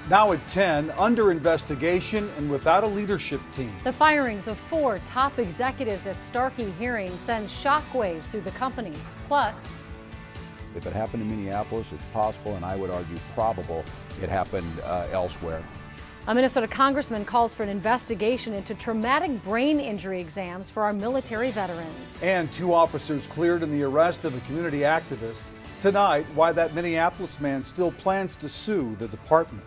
Now at 10, under investigation and without a leadership team. The firings of 4 top executives at Starkey hearing sends shockwaves through the company. Plus, if it happened in Minneapolis, it's possible, and I would argue probable, it happened elsewhere. a Minnesota congressman calls for an investigation into traumatic brain injury exams for our military veterans. And 2 officers cleared in the arrest of a community activist. Tonight, why that Minneapolis man still plans to sue the department.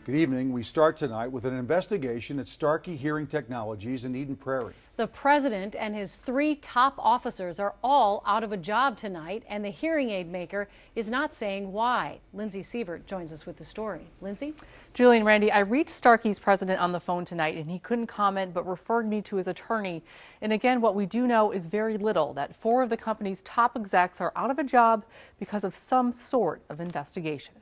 Good evening. We start tonight with an investigation at Starkey Hearing Technologies in Eden Prairie. The president and his 3 top officers are all out of a job tonight, and the hearing aid maker is not saying why. Lindsay Sievert joins us with the story. Lindsay? Julie and Randy, I reached Starkey's president on the phone tonight, and he couldn't comment but referred me to his attorney. And again, what we do know is very little, that 4 of the company's top execs are out of a job because of some sort of investigation.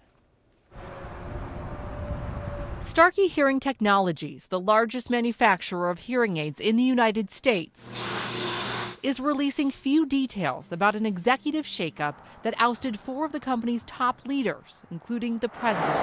Starkey Hearing Technologies, the largest manufacturer of hearing aids in the United States, is releasing few details about an executive shakeup that ousted 4 of the company's top leaders, including the president.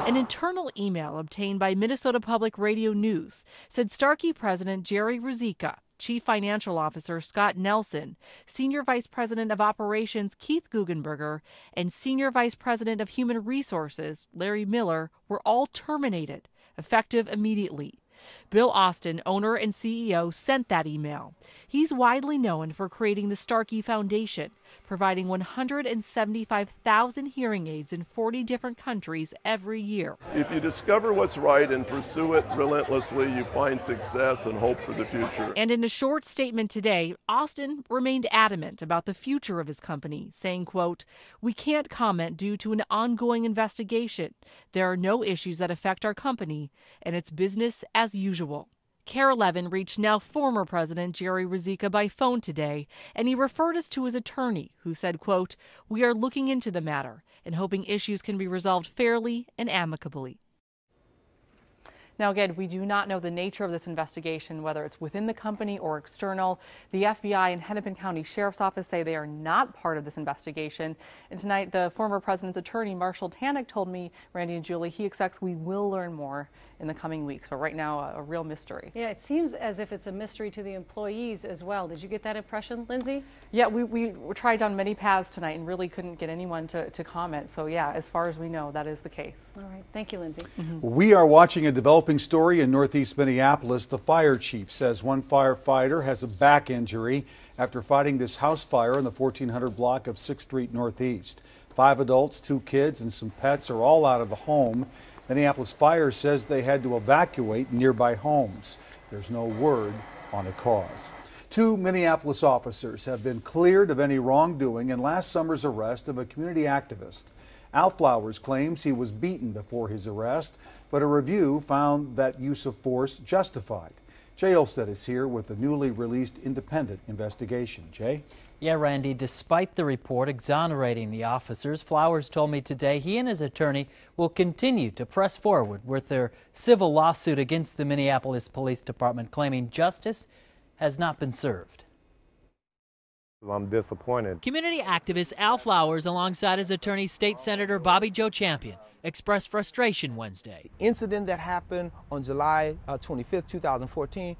An internal email obtained by Minnesota Public Radio News said Starkey President Jerry Ruzicka, Chief Financial Officer Scott Nelson, Senior Vice President of Operations Keith Guggenberger, and Senior Vice President of Human Resources Larry Miller were all terminated, effective immediately. Bill Austin, owner and CEO, sent that email. He's widely known for creating the Starkey Foundation, providing 175,000 hearing aids in 40 different countries every year. If you discover what's right and pursue it relentlessly, you find success and hope for the future. And in a short statement today, Austin remained adamant about the future of his company, saying, quote, "We can't comment due to an ongoing investigation. There are no issues that affect our company, and it's business as usual." KARE 11 reached now former President Jerry Ruzicka by phone today, and he referred us to his attorney, who said, quote, "We are looking into the matter and hoping issues can be resolved fairly and amicably." Now, again, we do not know the nature of this investigation, whether it's within the company or external. The FBI and Hennepin County Sheriff's Office say they are not part of this investigation. And tonight, the former president's attorney, Marshall Tannick, told me, Randy and Julie, he expects we will learn more in the coming weeks. But right now, a real mystery. Yeah, it seems as if it's a mystery to the employees as well. Did you get that impression, Lindsay? Yeah, we tried on many paths tonight and really couldn't get anyone to comment. So, yeah, as far as we know, that is the case. All right. Thank you, Lindsay. We are watching a developing story in northeast Minneapolis. The fire chief says one firefighter has a back injury after fighting this house fire in the 1400 block of 6th Street Northeast. 5 adults, 2 kids, and some pets are all out of the home. Minneapolis Fire says they had to evacuate nearby homes. There's no word on a cause. 2 Minneapolis officers have been cleared of any wrongdoing in last summer's arrest of a community activist. Al Flowers claims he was beaten before his arrest, but a review found that use of force justified. Jay Olstead is here with the newly released independent investigation. Jay? Yeah, Randy, despite the report exonerating the officers, Flowers told me today he and his attorney will continue to press forward with their civil lawsuit against the Minneapolis Police Department, claiming justice has not been served. I'm disappointed. Community activist Al Flowers, alongside his attorney, State Senator Bobby Joe Champion, expressed frustration Wednesday. The incident that happened on July 25th, 2014,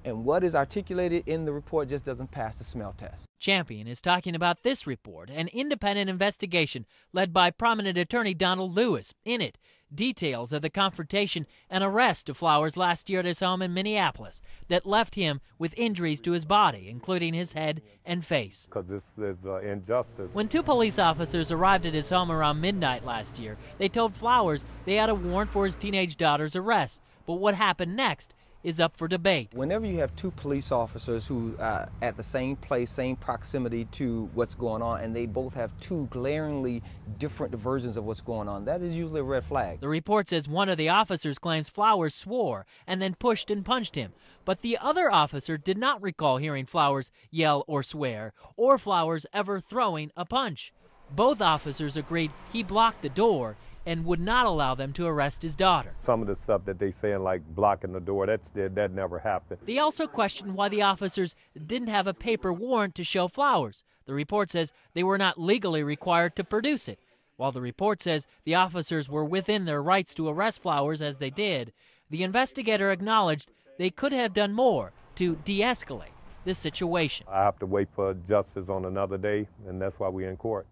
and what is articulated in the report just doesn't pass the smell test. Champion is talking about this report, an independent investigation led by prominent attorney Donald Lewis. In it, details of the confrontation and arrest of Flowers last year at his home in Minneapolis that left him with injuries to his body, including his head and face. Because this is injustice. When 2 police officers arrived at his home around midnight last year, they told Flowers they had a warrant for his teenage daughter's arrest. But what happened next is up for debate. Whenever you have 2 police officers who at the same place, same proximity to what's going on, and they both have 2 glaringly different versions of what's going on, that is usually a red flag. The report says one of the officers claims Flowers swore and then pushed and punched him. But the other officer did not recall hearing Flowers yell or swear, or Flowers ever throwing a punch. Both officers agreed he blocked the door and would not allow them to arrest his daughter. Some of the stuff that they saying, like blocking the door, that never happened. They also questioned why the officers didn't have a paper warrant to show Flowers. The report says they were not legally required to produce it. While the report says the officers were within their rights to arrest Flowers as they did, the investigator acknowledged they could have done more to de-escalate this situation. I have to wait for justice on another day, and that's why we're in court.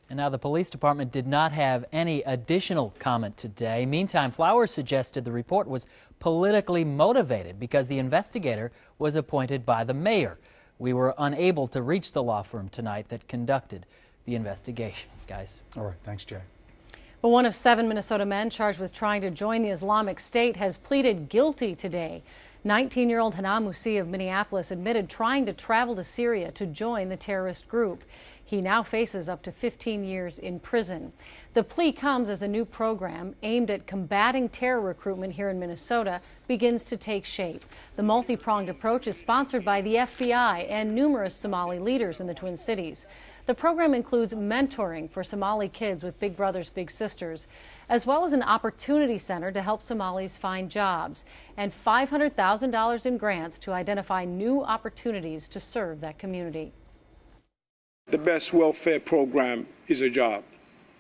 And now the police department did not have any additional comment today. Meantime, Flowers suggested the report was politically motivated because the investigator was appointed by the mayor. We were unable to reach the law firm tonight that conducted the investigation. Guys. All right. Thanks, Jay. Well, one of 7 Minnesota men charged with trying to join the Islamic State has pleaded guilty today. 19-year-old Hanam Musi of Minneapolis admitted trying to travel to Syria to join the terrorist group. He now faces up to 15 years in prison. The plea comes as a new program aimed at combating terror recruitment here in Minnesota begins to take shape. The multi-pronged approach is sponsored by the FBI and numerous Somali leaders in the Twin Cities. The program includes mentoring for Somali kids with big brothers, big sisters, as well as an opportunity center to help Somalis find jobs, and $500,000 in grants to identify new opportunities to serve that community. The best welfare program is a job.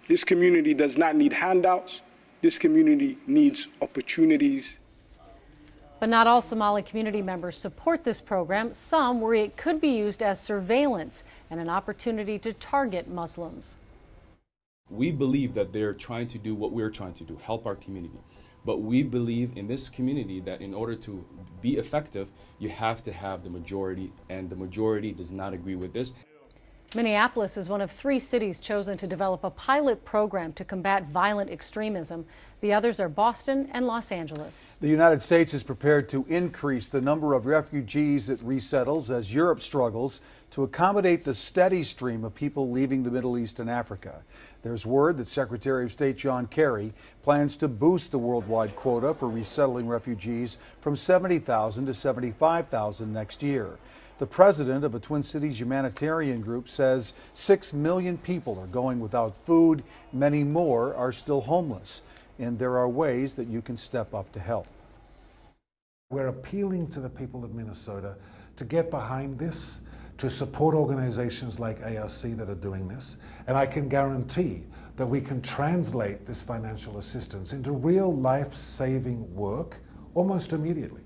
This community does not need handouts. This community needs opportunities. But not all Somali community members support this program. Some worry it could be used as surveillance and an opportunity to target Muslims. We believe that they're trying to do what we're trying to do, help our community. But we believe in this community that in order to be effective, you have to have the majority, and the majority does not agree with this. Minneapolis is one of 3 cities chosen to develop a pilot program to combat violent extremism. The others are Boston and Los Angeles. The United States is prepared to increase the number of refugees it resettles as Europe struggles to accommodate the steady stream of people leaving the Middle East and Africa. There's word that Secretary of State John Kerry plans to boost the worldwide quota for resettling refugees from 70,000 to 75,000 next year. The president of a Twin Cities humanitarian group says 6 million people are going without food. Many more are still homeless. And there are ways that you can step up to help. We're appealing to the people of Minnesota to get behind this, to support organizations like ARC that are doing this. And I can guarantee that we can translate this financial assistance into real life-saving work almost immediately.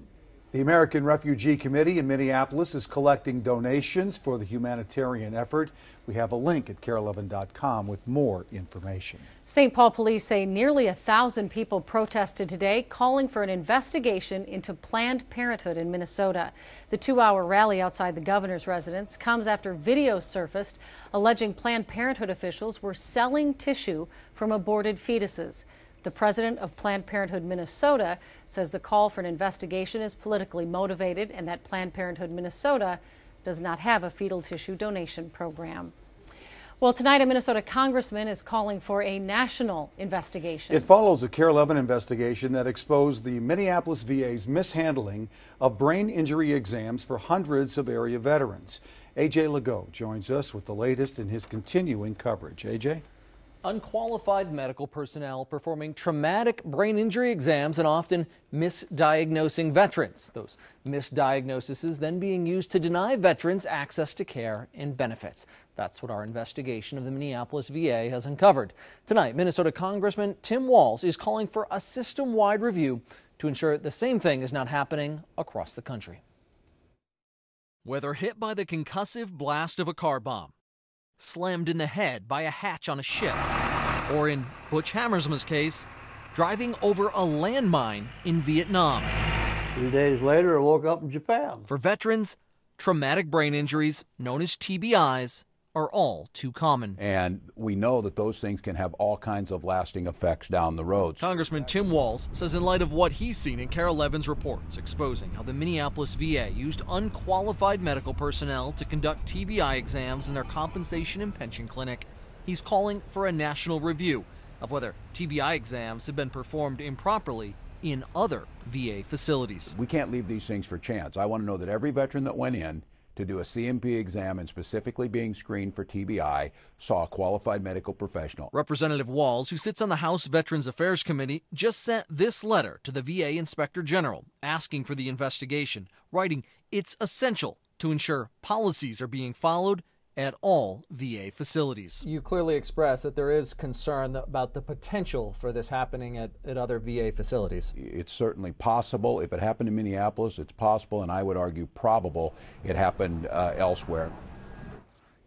The American Refugee Committee in Minneapolis is collecting donations for the humanitarian effort. We have a link at KARE11.com with more information. St. Paul police say nearly 1,000 people protested today, calling for an investigation into Planned Parenthood in Minnesota. The 2-hour rally outside the governor's residence comes after videos surfaced alleging Planned Parenthood officials were selling tissue from aborted fetuses. The president of Planned Parenthood Minnesota says the call for an investigation is politically motivated and that Planned Parenthood Minnesota does not have a fetal tissue donation program. Well, tonight a Minnesota congressman is calling for a national investigation. It follows a KARE 11 investigation that exposed the Minneapolis VA's mishandling of brain injury exams for hundreds of area veterans. AJ Legault joins us with the latest in his continuing coverage. AJ? Unqualified medical personnel performing traumatic brain injury exams and often misdiagnosing veterans. Those misdiagnoses then being used to deny veterans access to care and benefits. That's what our investigation of the Minneapolis VA has uncovered. Tonight, Minnesota Congressman Tim Walz is calling for a system-wide review to ensure the same thing is not happening across the country. Whether hit by the concussive blast of a car bomb, slammed in the head by a hatch on a ship, or in Butch Hammersma's case, driving over a landmine in Vietnam. 2 days later, I woke up in Japan. For veterans, traumatic brain injuries, known as TBIs, are all too common. And we know that those things can have all kinds of lasting effects down the road. Congressman Tim Walz says in light of what he's seen in KARE 11's reports exposing how the Minneapolis VA used unqualified medical personnel to conduct TBI exams in their compensation and pension clinic, he's calling for a national review of whether TBI exams have been performed improperly in other VA facilities. We can't leave these things for chance. I want to know that every veteran that went in to do a CMP exam and specifically being screened for TBI saw a qualified medical professional. Representative Walz, who sits on the House Veterans Affairs Committee, just sent this letter to the VA Inspector General asking for the investigation, writing, "It's essential to ensure policies are being followed at all VA facilities. You clearly express that there is concern about the potential for this happening at other VA facilities. It's certainly possible. If it happened in Minneapolis, it's possible, and I would argue probable it happened elsewhere.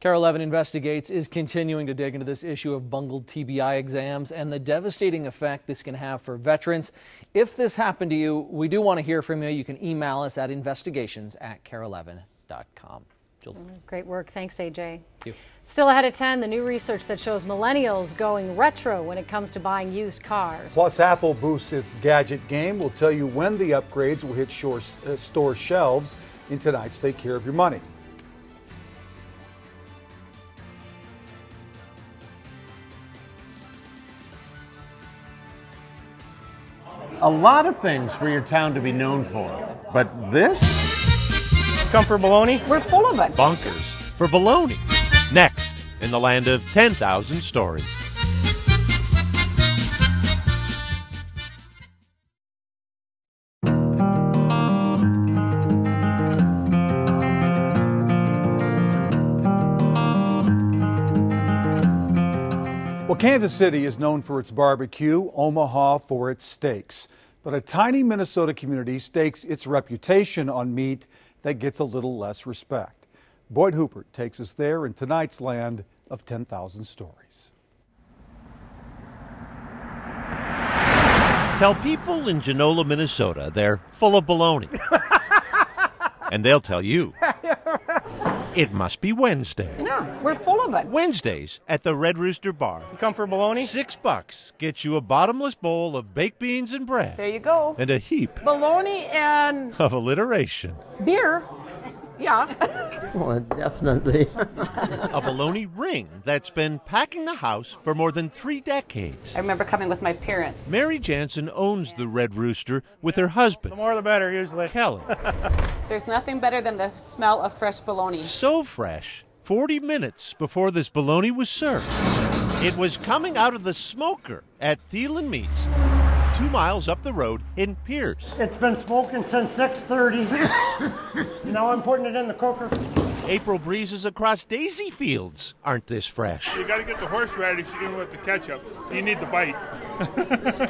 KARE 11 Investigates is continuing to dig into this issue of bungled TBI exams and the devastating effect this can have for veterans. If this happened to you, we do want to hear from you. You can email us at investigations@kare11.com. Great work. Thanks, AJ. Thank you. Still ahead at 10, the new research that shows millennials going retro when it comes to buying used cars. Plus, Apple boosts its gadget game. We'll tell you when the upgrades will hit store shelves in tonight's Take Care of Your Money. A lot of things for your town to be known for, but this? Come for bologna? We're full of it. Bunkers for bologna. Next, in the land of 10,000 stories. Well, Kansas City is known for its barbecue, Omaha for its steaks. But a tiny Minnesota community stakes its reputation on meat that gets a little less respect. Boyd Hooper takes us there in tonight's land of 10,000 stories. Tell people in Genola, Minnesota, they're full of baloney. And they'll tell you. It must be Wednesday. Yeah, we're full of it. Wednesdays at the Red Rooster Bar. You come for bologna? $6 gets you a bottomless bowl of baked beans and bread. There you go. And a heap Bologna and of alliteration. beer. Yeah. Well, definitely. A bologna ring that's been packing the house for more than 3 decades. I remember coming with my parents. Mary Jansen owns the Red Rooster with her husband, The more the better, usually. Kelly. There's nothing better than the smell of fresh bologna. So fresh, 40 minutes before this bologna was served. It was coming out of the smoker at Thielen Meats, 2 miles up the road in Pierce. It's been smoking since 6:30. Now I'm putting it in the cooker. April breezes across daisy fields aren't this fresh. You got to get the horseradish in with the ketchup. You need the bite.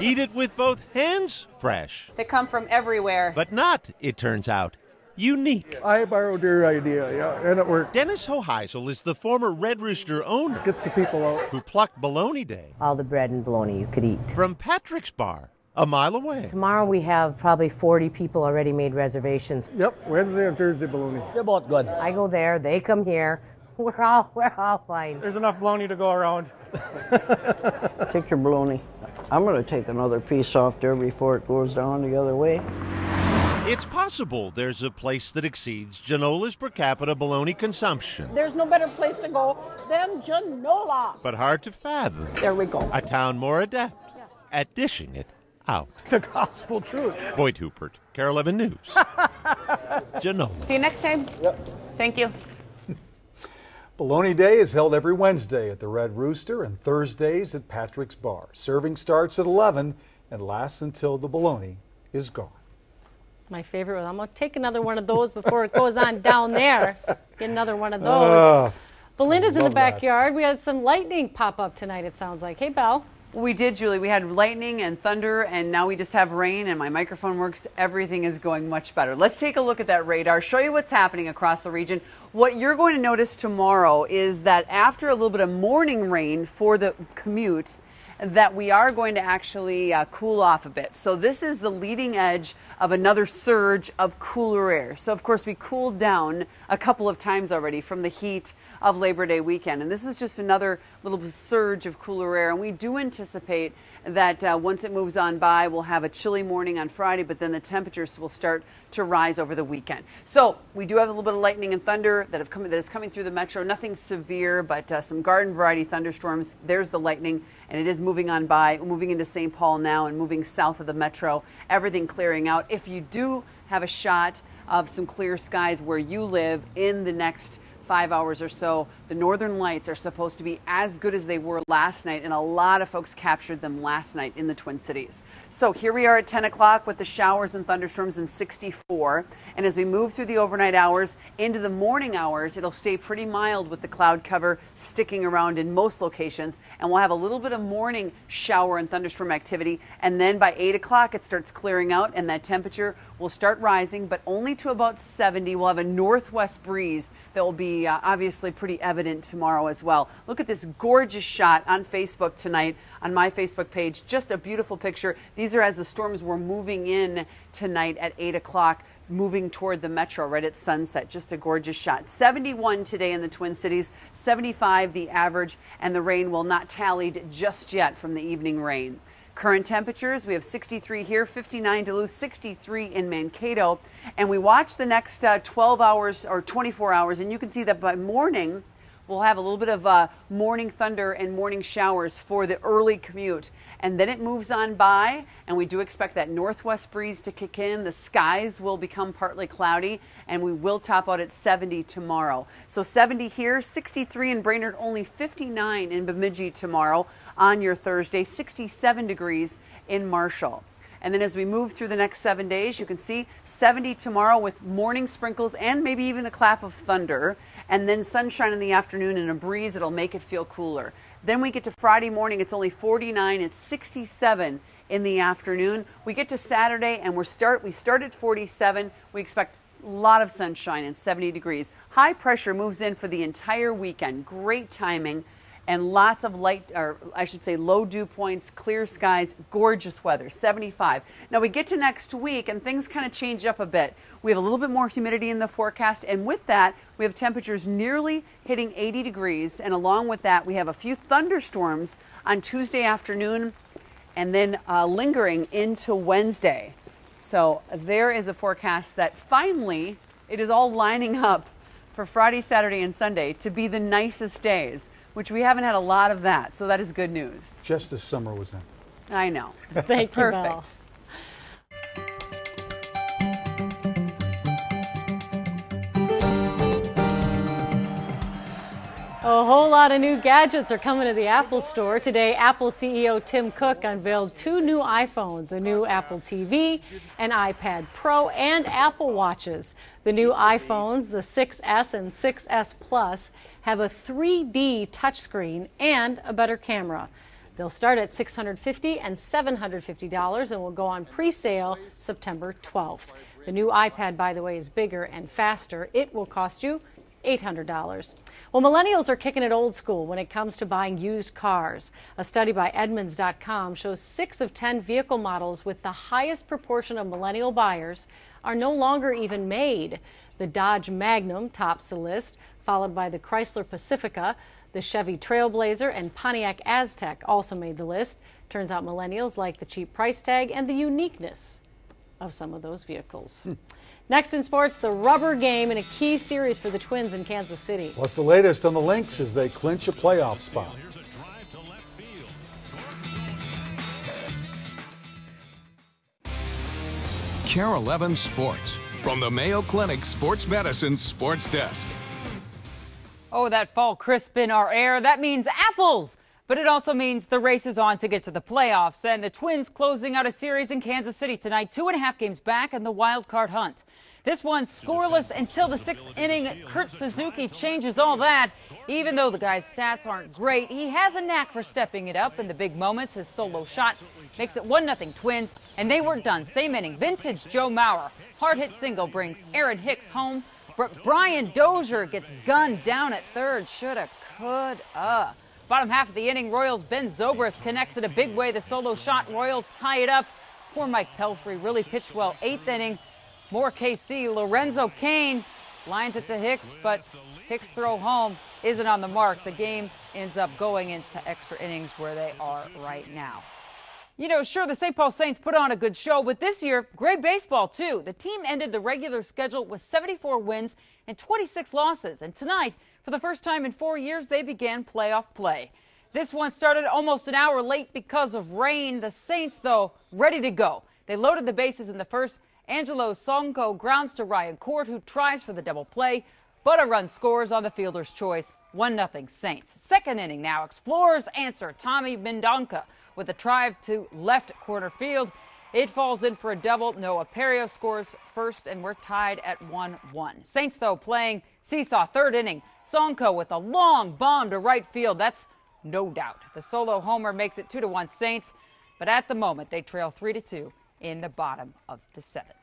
Eat it with both hands fresh. They come from everywhere. But not, it turns out, unique. I borrowed your idea, yeah, and it worked. Dennis Hoheisel is the former Red Rooster owner. Gets the people out. Who plucked Bologna Day. All the bread and bologna you could eat. From Patrick's Bar, a mile away. Tomorrow we have probably 40 people already made reservations. Yep, Wednesday and Thursday bologna. They're both good. I go there, they come here. We're all fine. There's enough bologna to go around. Take your bologna. I'm going to take another piece off there before it goes down the other way. It's possible there's a place that exceeds Genola's per capita bologna consumption. There's no better place to go than Genola. But hard to fathom. There we go. A town more adept at dishing it out. The gospel truth. Boyd Hooper, KARE 11 News. Genola. See you next time. Yep. Thank you. Bologna Day is held every Wednesday at the Red Rooster and Thursdays at Patrick's Bar. Serving starts at 11 and lasts until the bologna is gone. My favorite one. I'm going to take another one of those before it goes on down there. Get another one of those. Belinda's in the backyard. We had some lightning pop up tonight, it sounds like. Hey, Belle. We did, Julie. We had lightning and thunder, and now we just have rain, and my microphone works. Everything is going much better. Let's take a look at that radar, show you what's happening across the region. What you're going to notice tomorrow is that after a little bit of morning rain for the commute, that we are going to actually cool off a bit. So this is the leading edge of another surge of cooler air. So of course we cooled down a couple of times already from the heat of Labor Day weekend. And this is just another little surge of cooler air. And we do anticipate that once it moves on by, we'll have a chilly morning on Friday, but then the temperatures will start to rise over the weekend. So we do have a little bit of lightning and thunder that is coming through the metro. Nothing severe, but some garden variety thunderstorms. There's the lightning, and it is moving on by, moving into St. Paul now and moving south of the metro. Everything clearing out. If you do have a shot of some clear skies where you live in the next 5 hours or so. The northern lights are supposed to be as good as they were last night, and a lot of folks captured them last night in the Twin Cities. So here we are at 10 o'clock with the showers and thunderstorms in 64. And as we move through the overnight hours into the morning hours, it'll stay pretty mild with the cloud cover sticking around in most locations. And we'll have a little bit of morning shower and thunderstorm activity. And then by 8 o'clock, it starts clearing out and that temperature will start rising, but only to about 70. We'll have a northwest breeze that will be obviously pretty evident tomorrow as well. Look at this gorgeous shot on Facebook tonight, on my Facebook page. Just a beautiful picture. These are as the storms were moving in tonight at 8 o'clock, moving toward the metro right at sunset. Just a gorgeous shot. 71 today in the Twin Cities, 75 the average, and the rain will not tallied just yet from the evening rain. Current temperatures, we have 63 here, 59 Duluth, 63 in Mankato. And we watch the next 12 hours or 24 hours, and you can see that by morning, we'll have a little bit of morning thunder and morning showers for the early commute. And then it moves on by, and we do expect that northwest breeze to kick in. The skies will become partly cloudy, and we will top out at 70 tomorrow. So 70 here, 63 in Brainerd, only 59 in Bemidji tomorrow on your Thursday, 67 degrees in Marshall. And then as we move through the next 7 days, you can see 70 tomorrow with morning sprinkles and maybe even a clap of thunder. And then sunshine in the afternoon and a breeze that'll make it feel cooler. Then we get to Friday morning, it's only 49, it's 67 in the afternoon. We get to Saturday and we start at 47. We expect a lot of sunshine and 70 degrees. High pressure moves in for the entire weekend. Great timing. And lots of light, or I should say low dew points, clear skies, gorgeous weather, 75. Now we get to next week and things kind of change up a bit. We have a little bit more humidity in the forecast, and with that, we have temperatures nearly hitting 80 degrees. And along with that, we have a few thunderstorms on Tuesday afternoon and then lingering into Wednesday. So there is a forecast that finally it is all lining up for Friday, Saturday, and Sunday to be the nicest days, which we haven't had a lot of that, so that is good news. Just as summer was in. I know. Thank you, Val. A whole lot of new gadgets are coming to the Apple Store. Today, Apple CEO Tim Cook unveiled 2 new iPhones, a new Apple TV, an iPad Pro, and Apple Watches. The new iPhones, the 6S and 6S Plus, have a 3D touchscreen and a better camera. They'll start at $650 and $750 and will go on pre-sale September 12th. The new iPad, by the way, is bigger and faster. It will cost you $800. Well, millennials are kicking it old school when it comes to buying used cars. A study by Edmunds.com shows 6 of 10 vehicle models with the highest proportion of millennial buyers are no longer even made. The Dodge Magnum tops the list, followed by the Chrysler Pacifica. The Chevy Trailblazer and Pontiac Aztek also made the list. Turns out millennials like the cheap price tag and the uniqueness of some of those vehicles. Next in sports, the rubber game in a key series for the Twins in Kansas City. Plus the latest on the Lynx as they clinch a playoff spot. KARE 11 Sports from the Mayo Clinic Sports Medicine Sports Desk. Oh, that fall crisp in our air, that means apples. But it also means the race is on to get to the playoffs, and the Twins closing out a series in Kansas City tonight, 2.5 games back in the wild card hunt. This one scoreless until the 6th inning. Kurt Suzuki changes all that. Even though the guy's stats aren't great, he has a knack for stepping it up in the big moments. His solo shot makes it 1-0 Twins, and they weren't done. Same inning, vintage Joe Mauer. Hard hit single brings Aaron Hicks home. Brian Dozier gets gunned down at third. Shoulda, coulda. Bottom half of the inning, Royals' Ben Zobrist connects it a big way. The solo shot, Royals tie it up. Poor Mike Pelfrey really pitched well. 8th inning, more KC. Lorenzo Cain lines it to Hicks, but Hicks' throw home isn't on the mark. The game ends up going into extra innings where they are right now. You know, sure, the St. Paul Saints put on a good show, but this year, great baseball, too. The team ended the regular schedule with 74 wins and 26 losses. And tonight, for the first time in 4 years, they began playoff play. This one started almost an hour late because of rain. The Saints, though, ready to go. They loaded the bases in the first. Angelo Sonko grounds to Ryan Court, who tries for the double play. but a run scores on the fielder's choice. 1-0 Saints. Second inning now. Explorers answer. Tommy Mendonca with a drive to left corner field. It falls in for a double. Noah Perio scores first, and we're tied at 1-1. Saints, though, playing seesaw. Third inning. Sonko with a long bomb to right field. That's no doubt. The solo homer makes it 2-1 Saints, but at the moment they trail 3-2 in the bottom of the seventh.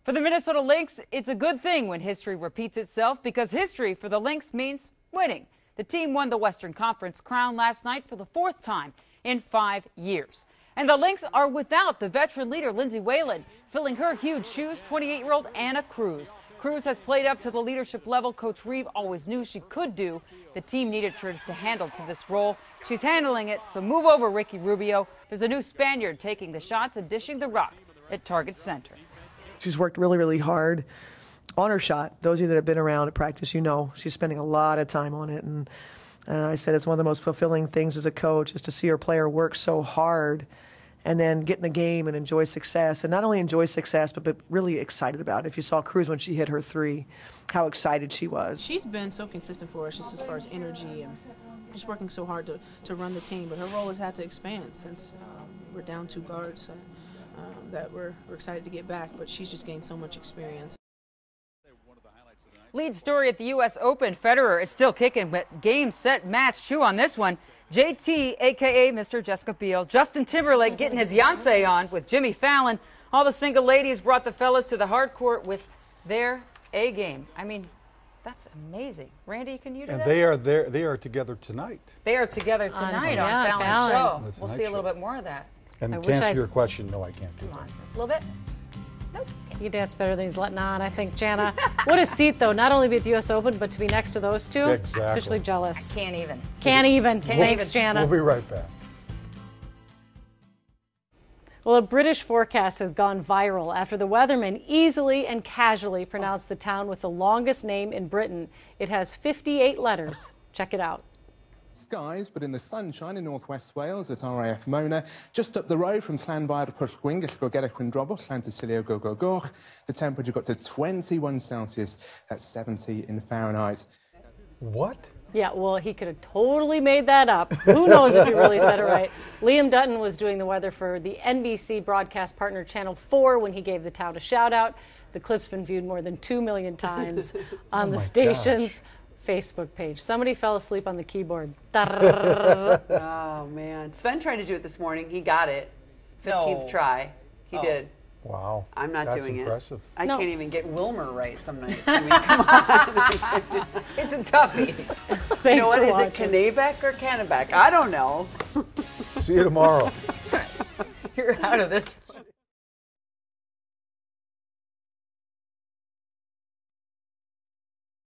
For the Minnesota Lynx, it's a good thing when history repeats itself, because history for the Lynx means winning. The team won the Western Conference crown last night for the fourth time in 5 years. And the Lynx are without the veteran leader, Lindsay Whalen, filling her huge shoes, 28-year-old Anna Cruz. Cruz has played up to the leadership level Coach Reeve always knew she could do. The team needed her to handle to this role. She's handling it, so move over, Ricky Rubio. There's a new Spaniard taking the shots and dishing the rock at target center. She's worked really, really hard on her shot. Those of you that have been around at practice, you know she's spending a lot of time on it. And I said it's one of the most fulfilling things as a coach is to see her player work so hard and then get in the game and enjoy success. And not only enjoy success, but really excited about it. If you saw Cruz when she hit her three, how excited she was. She's been so consistent for us just as far as energy and just working so hard to run the team. But her role has had to expand since we're down 2 guards. That we're excited to get back, but she's just gained so much experience. Lead story at the U.S. Open. Federer is still kicking, but game, set, match 2 on this one. JT, a.k.a. Mr. Jessica Biel. Justin Timberlake getting his Yonsei on with Jimmy Fallon. All the single ladies brought the fellas to the hard court with their A-game. I mean, that's amazing. Randy, can you do that? And they are together tonight. They are together tonight on Fallon's show. We'll see a little bit more of that. And to answer your question, no, I can't do that. A little bit? Nope. He dance better than he's letting on, I think, Jana. What a seat, though. Not only be at the U.S. Open, but to be next to those two. Exactly. Officially jealous. I can't even. Can't even. Thanks, Jana. We'll be right back. Well, a British forecast has gone viral after the weatherman easily and casually pronounced the town with the longest name in Britain. It has 58 letters. Check it out. Skies, but in the sunshine in northwest Wales at RAF Mona, just up the road from Llanfair Pwllgwyn, go get a Quindrobol, Llantysilio go. The temperature got to 21 Celsius, that's 70 in Fahrenheit. What? Yeah, well, he could have totally made that up. Who knows if he really said it right. Liam Dutton was doing the weather for the NBC broadcast partner Channel 4 when he gave the town a shout out. The clip's been viewed more than 2 million times on the station's Facebook page. Somebody fell asleep on the keyboard. Oh, man. Sven tried to do it this morning. He got it. 15th try. He did. Wow. I'm not That's doing impressive. it. I can't even get Wilmer right some nights. I mean, come on. It's a toughie. You know what? Is it Kennebec or Kennebec? I don't know. See you tomorrow. You're out of this